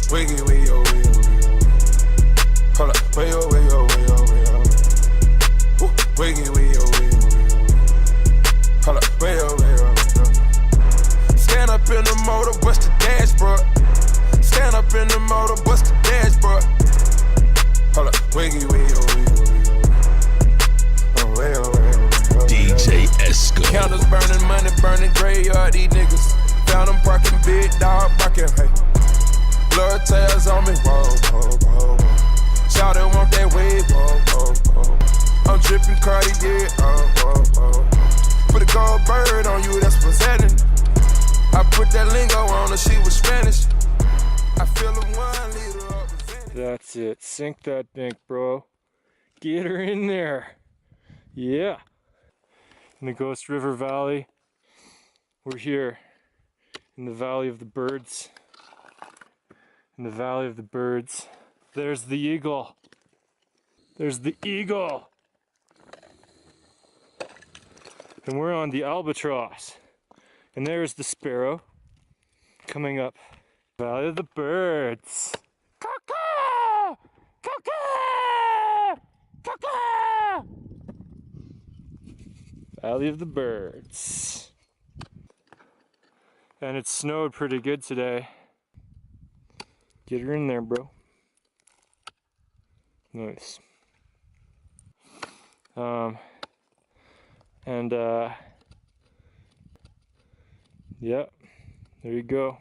Wiggy, wiggy, oh, wiggy, wiggy, oh. Hold up, way, oh, way, oh, way, oh, way, oh. Woo. Wiggy, wiggy, oh, wiggy, wiggy, oh. Hold up, way, oh, way, oh, way, oh. Stand up in the motor, bust the dashboard. Stand up in the motor, bust the dashboard. Hold up, wiggy, wiggy, oh, wiggy, wiggy, oh. Oh, way, oh, way, oh, way, oh. DJ Esco. Candles burning, money burning, graveyard, these niggas. Found them parking, big dog barking, hey. Blood tails on me, whoa, whoa, whoa, whoa. Shout it, want that wave, whoa, whoa, whoa. I'm dripping Cartier, oh, whoa, whoa. Put a gold bird on you, that's presenting. I put that lingo on her, she was Spanish. I feel a 1 liter of That's it. Sink that dink, bro. Get her in there. Yeah. In the Ghost River Valley. We're here in the Valley of the Birds. In the Valley of the Birds. There's the eagle. There's the eagle. And we're on the Albatross. And there's the sparrow coming up. Valley of the Birds. Caw-caw! Caw-caw! Caw-caw! Valley of the Birds. And it snowed pretty good today. Get her in there, bro. Nice. Yeah, there you go.